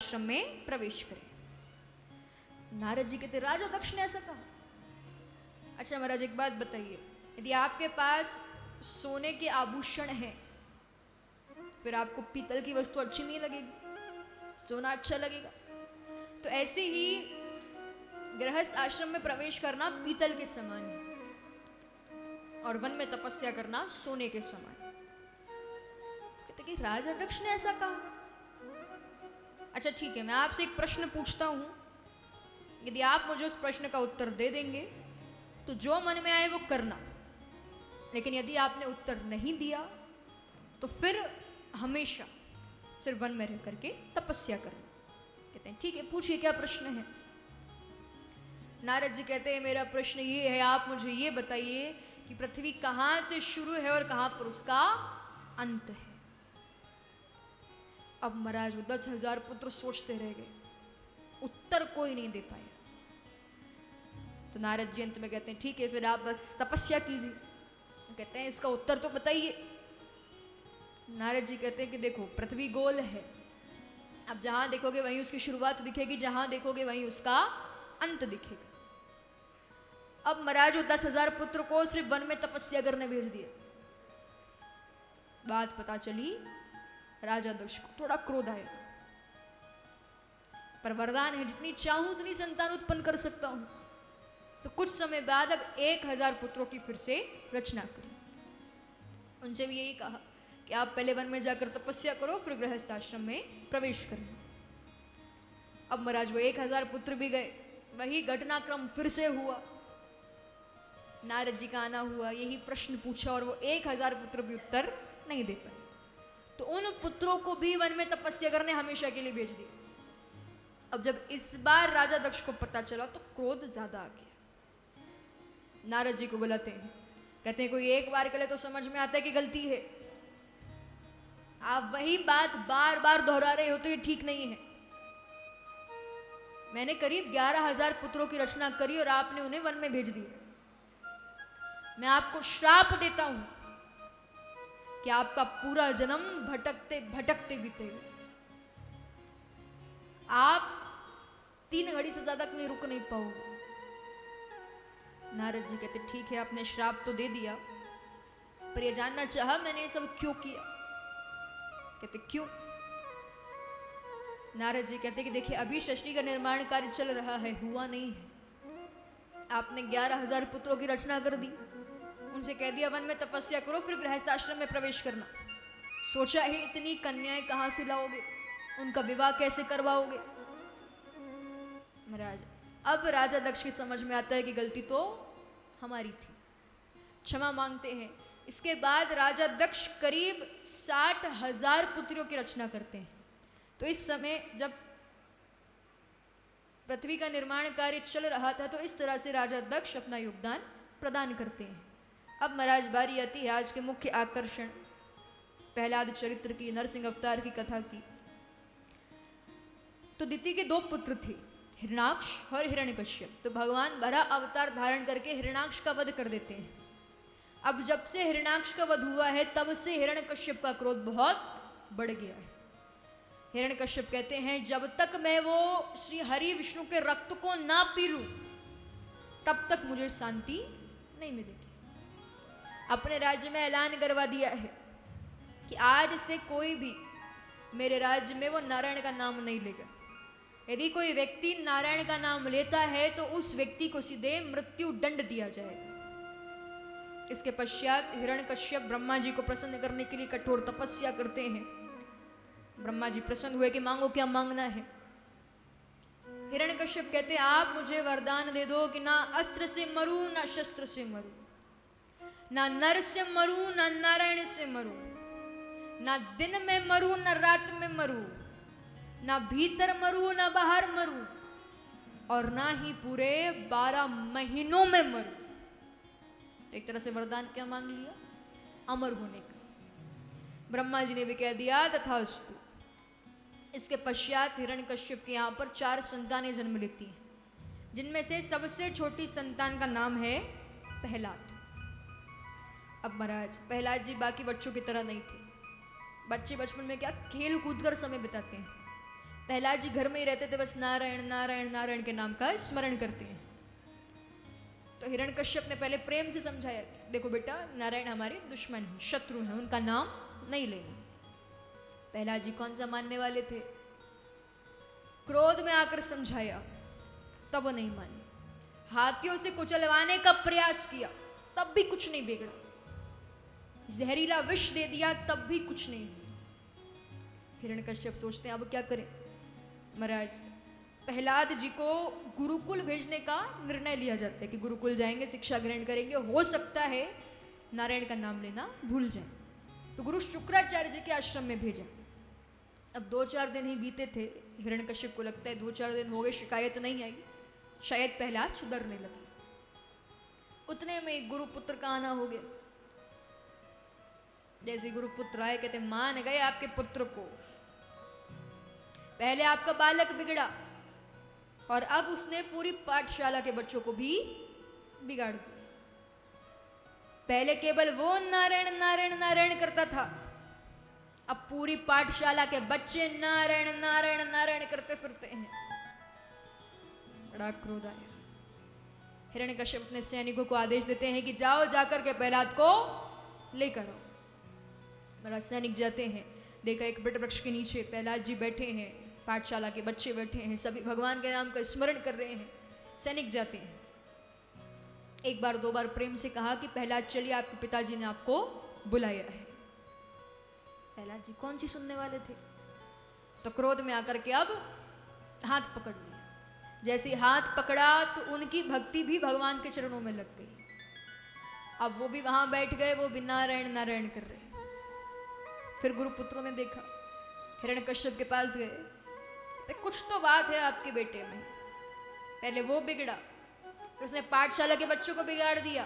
आश्रम में प्रवेश करे। नारद जी कहते राजा दक्ष ने ऐसा कहा। अच्छा महाराज एक बात बताइए, यदि आपके पास सोने के आभूषण हैं फिर आपको पीतल की वस्तु अच्छी नहीं लगेगी, सोना अच्छा लगेगा। तो ऐसे ही गृहस्थ आश्रम में प्रवेश करना पीतल के समान है और वन में तपस्या करना सोने के समान। कहते कि राजा दक्ष ने ऐसा कहा। अच्छा ठीक है, मैं आपसे एक प्रश्न पूछता हूं, यदि आप मुझे उस प्रश्न का उत्तर दे देंगे तो जो मन में आए वो करना, लेकिन यदि आपने उत्तर नहीं दिया तो फिर हमेशा सिर्फ वन में रह करके तपस्या करना। कहते हैं ठीक है, पूछिए क्या प्रश्न है। नारद जी कहते हैं मेरा प्रश्न ये है, आप मुझे ये बताइए कि पृथ्वी कहां से शुरू है और कहां पर उसका अंत है। अब महाराज वो 10,000 पुत्र सोचते रह गए, उत्तर कोई नहीं दे पाया। तो नारद जी अंत में कहते हैं ठीक है, फिर आप बस तपस्या कीजिए। कहते हैं इसका उत्तर तो बताइए। नारद जी कहते हैं कि देखो पृथ्वी गोल है, अब जहां देखोगे वहीं उसकी शुरुआत दिखेगी, जहां देखोगे वहीं उसका अंत दिखेगा। अब महाराज वो 10,000 पुत्र को सिर्फ वन में तपस्या करने भेज दिया। बात पता चली राजा दक्ष को, थोड़ा क्रोध आया, पर वरदान है जितनी चाहूं उतनी संतान उत्पन्न कर सकता हूं। तो कुछ समय बाद अब 1,000 पुत्रों की फिर से रचना करी। उनसे भी यही कहा कि आप पहले वन में जाकर तपस्या करो, फिर गृहस्थ आश्रम में प्रवेश करना। अब महाराज वो 1,000 पुत्र भी गए, वही घटनाक्रम फिर से हुआ। नारद जी का आना हुआ, यही प्रश्न पूछा और वो 1,000 पुत्र भी उत्तर नहीं दे पाए। तो उन पुत्रों को भी वन में तपस्या करने हमेशा के लिए भेज दिया। अब जब इस बार राजा दक्ष को पता चला तो क्रोध ज्यादा आ गया। नारद जी को बुलाते हैं, कहते हैं कोई एक बार करे तो समझ में आता है कि गलती है, आप वही बात बार बार दोहरा रहे हो तो ये ठीक नहीं है। मैंने करीब 11,000 पुत्रों की रचना करी और आपने उन्हें वन में भेज दिया। मैं आपको श्राप देता हूं कि आपका पूरा जन्म भटकते भटकते बीतेगा। आप 3 घड़ी से ज्यादा कहीं रुक नहीं पाओगे। नारद जी कहते ठीक है, आपने श्राप तो दे दिया, पर यह जानना चाहा मैंने ये सब क्यों किया। कहते क्यों? नारद जी कहते कि देखिए अभी सृष्टि का निर्माण कार्य चल रहा है, हुआ नहीं है। आपने 11,000 पुत्रों की रचना कर दी, उनसे कह दिया वन में तपस्या करो, फिर गृहस्थ आश्रम में प्रवेश करना। सोचा ही इतनी कन्याएं कहां से लाओगे, उनका विवाह कैसे करवाओगे। महाराज अब राजा दक्ष की समझ में आता है कि गलती तो हमारी थी, क्षमा मांगते हैं। इसके बाद राजा दक्ष करीब 60,000 पुत्रियों की रचना करते हैं। तो इस समय जब पृथ्वी का निर्माण कार्य चल रहा था तो इस तरह से राजा दक्ष अपना योगदान प्रदान करते हैं। अब महाराज बारी आती है आज के मुख्य आकर्षण प्रहलाद चरित्र की, नरसिंह अवतार की कथा की। तो दिति के 2 पुत्र थे, हिरणाक्ष और हिरण्यकश्यप। तो भगवान बड़ा अवतार धारण करके हिरणाक्ष का वध कर देते हैं। अब जब से हिरणाक्ष का वध हुआ है तब से हिरण्यकश्यप का क्रोध बहुत बढ़ गया है। हिरण्यकश्यप कहते हैं जब तक मैं वो श्री हरि विष्णु के रक्त को ना पी लूं तब तक मुझे शांति नहीं मिलेगी। अपने राज्य में ऐलान करवा दिया है कि आज से कोई भी मेरे राज्य में वो नारायण का नाम नहीं लेगा। यदि कोई व्यक्ति नारायण का नाम लेता है तो उस व्यक्ति को सीधे मृत्यु दंड दिया जाएगा। इसके पश्चात हिरण्यकश्यप ब्रह्मा जी को प्रसन्न करने के लिए कठोर तपस्या करते हैं। ब्रह्मा जी प्रसन्न हुए कि मांगो क्या मांगना है। हिरण्यकश्यप कहते हैं आप मुझे वरदान दे दो कि ना अस्त्र से मरूं ना शस्त्र से मरूं, ना नर से मरूं ना नारायण से मरूं, ना दिन में मरूं ना रात में मरूं, ना भीतर मरूं ना बाहर मरूं, और ना ही पूरे 12 महीनों में मरूं। एक तरह से वरदान क्या मांग लिया? अमर होने का। ब्रह्मा जी ने भी कह दिया तथास्तु। इसके पश्चात हिरण्यकश्यप के यहाँ पर 4 संतानें जन्म लेती हैं, जिनमें से सबसे छोटी संतान का नाम है प्रहलाद। अब महाराज प्रहलाद जी बाकी बच्चों की तरह नहीं थे। बच्चे बचपन में क्या खेल कूद कर समय बिताते हैं, प्रहलाद जी घर में ही रहते थे, बस नारायण नारायण नारायण के नाम का स्मरण करते हैं। तो हिरण्यकश्यप ने पहले प्रेम से समझाया, देखो बेटा नारायण हमारे दुश्मन हैं, शत्रु हैं, उनका नाम नहीं लेना। प्रहलाद जी कौन सा मानने वाले थे, क्रोध में आकर समझाया तब वो नहीं माने। हाथियों से कुचलवाने का प्रयास किया तब भी कुछ नहीं बिगड़ा, जहरीला विष दे दिया तब भी कुछ नहीं हुआ। हिरण्यकश्यप सोचते हैं अब क्या करें। महाराज प्रहलाद जी को गुरुकुल भेजने का निर्णय लिया जाता है कि गुरुकुल जाएंगे, शिक्षा ग्रहण करेंगे, हो सकता है नारायण का नाम लेना भूल जाएं। तो गुरु शुक्राचार्य जी के आश्रम में भेजा। अब 2-4 दिन ही बीते थे, हिरण्यकश्यप को लगता है 2-4 दिन हो गए, शिकायत नहीं आई, शायद प्रहलाद सुधरने लगे। उतने में गुरुपुत्र का आना हो गया। जैसे गुरुपुत्र आए, कहते मान गए आपके पुत्र को, पहले आपका बालक बिगड़ा और अब उसने पूरी पाठशाला के बच्चों को भी बिगाड़ दिया। पहले केवल वो नारायण नारायण नारायण करता था, अब पूरी पाठशाला के बच्चे नारायण नारायण नारायण करते फिरते हैं। बड़ा क्रोध आया। हिरण्यकश्यप अपने सैनिकों को आदेश देते हैं कि जाओ जाकर के प्रहलाद को लेकर आओ। महाराज सैनिक जाते हैं, देखा एक बट वृक्ष के नीचे प्रहलाद जी बैठे हैं, पाठशाला के बच्चे बैठे हैं, सभी भगवान के नाम का स्मरण कर रहे हैं। सैनिक जाते हैं, 1 बार 2 बार प्रेम से कहा कि प्रहलाद चलिए आपके पिताजी ने आपको बुलाया है। प्रहलाद जी कौन सी सुनने वाले थे, तो क्रोध में आकर के अब हाथ पकड़ लिया। जैसे हाथ पकड़ा तो उनकी भक्ति भी भगवान के चरणों में लग गई। अब वो भी वहां बैठ गए, वो भी नारायण नारायण कर रहे। फिर गुरुपुत्रों ने देखा, हिरण्यकश्यप के पास गए, तो कुछ तो बात है आपके बेटे में, पहले वो बिगड़ा, फिर उसने पाठशाला के बच्चों को बिगाड़ दिया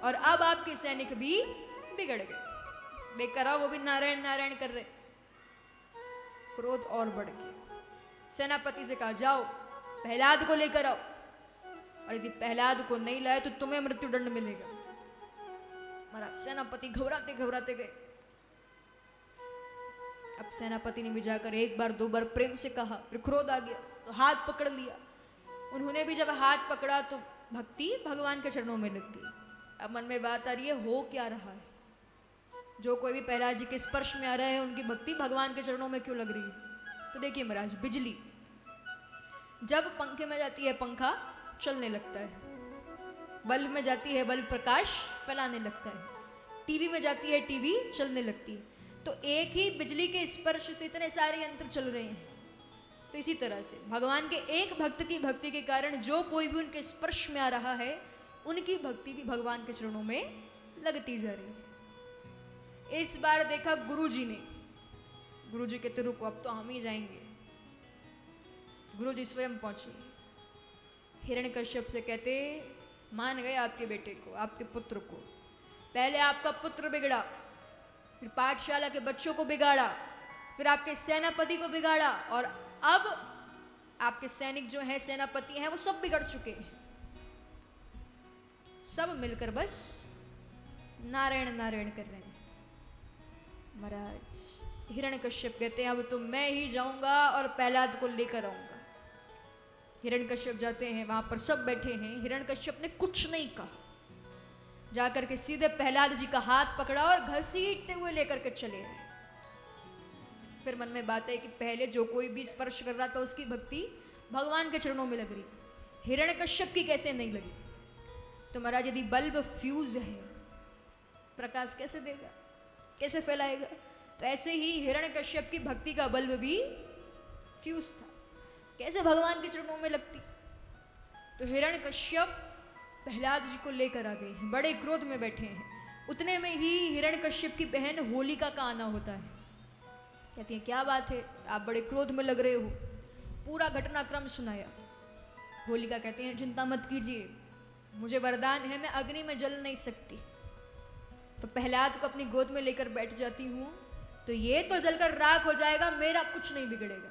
और अब आपके सैनिक भी बिगड़ गए। देखकर आओ वो भी नारायण नारायण कर रहे। क्रोध और बढ़ गया। सेनापति से कहा जाओ प्रहलाद को लेकर आओ, और यदि प्रहलाद को नहीं लाए तो तुम्हें मृत्युदंड मिलेगा। महाराज सेनापति घबराते घबराते गए। अब सेनापति ने भी जाकर 1 बार 2 बार प्रेम से कहा, फिर क्रोध आ गया तो हाथ पकड़ लिया। उन्होंने भी जब हाथ पकड़ा तो भक्ति भगवान के चरणों में लग गई। अब मन में बात आ रही है, हो क्या रहा है, जो कोई भी प्रहलाद जी के स्पर्श में आ रहा है उनकी भक्ति भगवान के चरणों में क्यों लग रही है। तो देखिए महाराज, बिजली जब पंखे में जाती है पंखा चलने लगता है, बल्ब में जाती है बल्ब प्रकाश फैलाने लगता है, टीवी में जाती है टीवी चलने लगती है। तो एक ही बिजली के स्पर्श से इतने सारे यंत्र चल रहे हैं। तो इसी तरह से भगवान के एक भक्त की भक्ति के कारण जो कोई भी उनके स्पर्श में आ रहा है, उनकी भक्ति भी भगवान के चरणों में लगती जा रही है। इस बार देखा गुरुजी ने, गुरुजी कहते रुको अब तो हम ही जाएंगे। गुरुजी स्वयं पहुंचे, हिरण्यकश्यप से कहते मान गए आपके बेटे को, आपके पुत्र को, पहले आपका पुत्र बिगड़ा, फिर पाठशाला के बच्चों को बिगाड़ा, फिर आपके सेनापति को बिगाड़ा, और अब आपके सैनिक जो हैं, सेनापति हैं, वो सब बिगड़ चुके हैं। सब मिलकर बस नारायण नारायण कर रहे हैं। महाराज हिरण्यकश्यप कहते हैं अब तो मैं ही जाऊंगा और प्रहलाद को लेकर आऊंगा। हिरण्यकश्यप जाते हैं, वहां पर सब बैठे हैं। हिरण्यकश्यप ने कुछ नहीं कहा, जाकर के सीधे प्रहलाद जी का हाथ पकड़ा और घसीटते हुए लेकर के चले आए। फिर मन में बात है कि पहले जो कोई भी स्पर्श कर रहा था उसकी भक्ति भगवान के चरणों में लग रही थी, हिरण्यकश्यप की कैसे नहीं लगी। तो महाराज यदि बल्ब फ्यूज है, प्रकाश कैसे देगा, कैसे फैलाएगा। तो ऐसे ही हिरण्यकश्यप की भक्ति का बल्ब भी फ्यूज था, कैसे भगवान के चरणों में लगती। तो हिरण्यकश्यप प्रहलाद जी को लेकर आ गए हैं, बड़े क्रोध में बैठे हैं। उतने में ही हिरण्यकश्यप की बहन होलिका का आना होता है। कहती है क्या बात है, आप बड़े क्रोध में लग रहे हो। पूरा घटनाक्रम सुनाया। होलिका कहती हैं चिंता मत कीजिए, मुझे वरदान है, मैं अग्नि में जल नहीं सकती। तो प्रहलाद को अपनी गोद में लेकर बैठ जाती हूँ तो ये तो जलकर राख हो जाएगा, मेरा कुछ नहीं बिगड़ेगा।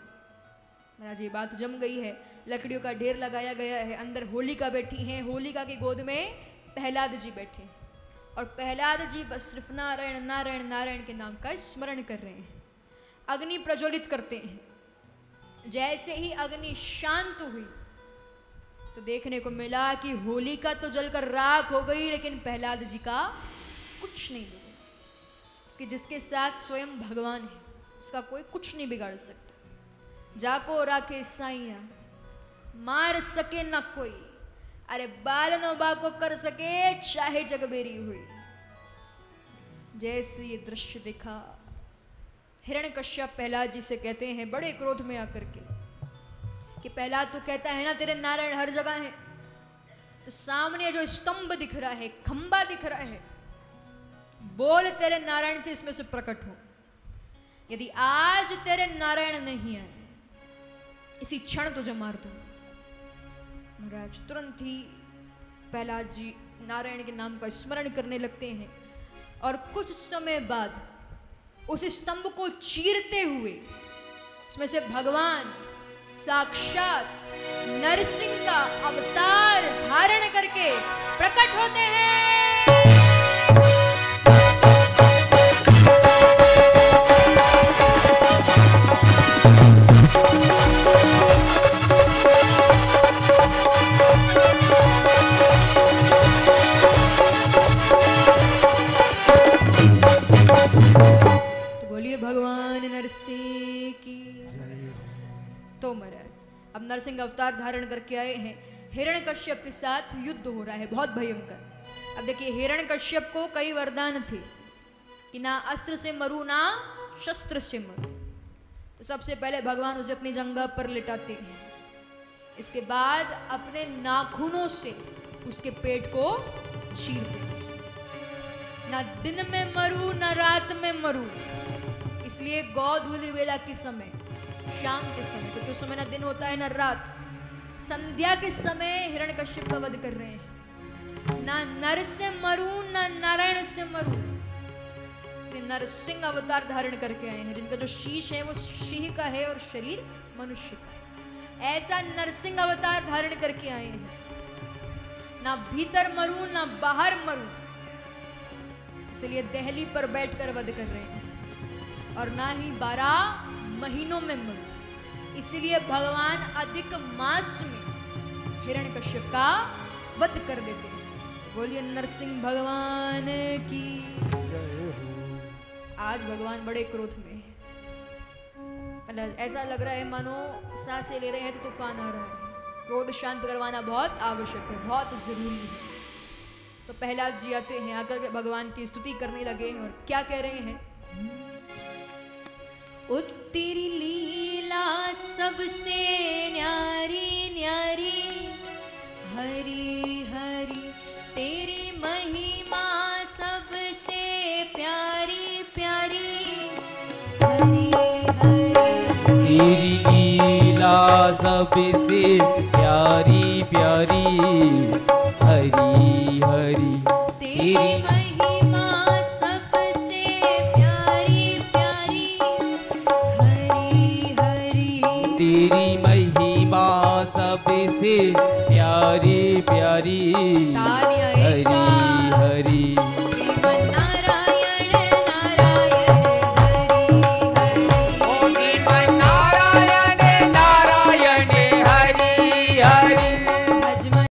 महाराज ये बात जम गई है। लकड़ियों का ढेर लगाया गया है, अंदर होलिका बैठी हैं, होलिका की गोद में प्रहलाद जी बैठे हैं, और प्रहलाद जी बस सिर्फ नारायण नारायण नारायण के नाम का स्मरण कर रहे हैं। अग्नि प्रज्वलित करते हैं, जैसे ही अग्नि शांत हुई तो देखने को मिला कि होलिका तो जलकर राख हो गई, लेकिन प्रहलाद जी का कुछ नहीं बिगड़ा। कि जिसके साथ स्वयं भगवान है उसका कोई कुछ नहीं बिगाड़ सकता। जाको राखे साइया मार सके ना कोई, अरे बाल नौबा को कर सके चाहे जगबेरी हुई। जैसे ये दृश्य देखा, हिरण्यकश्यप प्रहलाद जी से कहते हैं बड़े क्रोध में आकर के कि प्रहलाद तो कहता है ना तेरे नारायण हर जगह है, तो सामने जो स्तंभ दिख रहा है, खंबा दिख रहा है, बोल तेरे नारायण से इसमें से प्रकट हो। यदि आज तेरे नारायण नहीं आए इसी क्षण तुझे मार दूं। महाराज तुरंत ही प्रहलाद जी नारायण के नाम का स्मरण करने लगते हैं और कुछ समय बाद उस स्तंभ को चीरते हुए उसमें से भगवान साक्षात नरसिंह का अवतार धारण करके प्रकट होते हैं। भगवान नरसिंह की। तो महाराज अब नरसिंह अवतार धारण करके आए हैं, हिरण्यकश्यप के साथ युद्ध हो रहा है बहुत भयंकर। अब देखिए हिरण्यकश्यप को कई वरदान थे कि ना अस्त्र से मरू ना शस्त्र से मरू। तो सबसे पहले भगवान उसे अपनी जंघा पर लिटाते हैं, इसके बाद अपने नाखूनों से उसके पेट को चीरते हैं। ना दिन में मरू ना रात में मरू, इसलिए गौधूलि वेला के समय, शाम के समय, क्योंकि उस समय ना दिन होता है ना रात, संध्या के समय हिरण्यकश्यप का वध कर रहे हैं। ना नर से मरू ना नारायण से मरू, नरसिंह अवतार धारण करके आए हैं, जिनका जो शीश है वो सिंह का है और शरीर मनुष्य का है। ऐसा नरसिंह अवतार धारण करके आए हैं। ना भीतर मरू ना बाहर मरू, इसलिए दहली पर बैठकर वध कर रहे हैं, और ना ही 12 महीनों में मरू, इसलिए भगवान अधिक मास में हिरण्यकश्यप का वध कर देते हैं। बोलिए नरसिंह भगवान की। आज भगवान बड़े क्रोध में है, ऐसा लग रहा है मानो सांसें ले रहे हैं तो तूफान आ रहा है। क्रोध शांत करवाना बहुत आवश्यक है, बहुत जरूरी है। तो प्रहलाद जी आते हैं, आकर के भगवान की स्तुति करने लगे और क्या कह रहे हैं? ओ तेरी लीला सबसे न्यारी न्यारी, हरी हरी तेरी महिमा सबसे प्यारी प्यारी, हरी हरी तेरी लीला सबसे प्यारी प्यारी, हरी हरी तेरी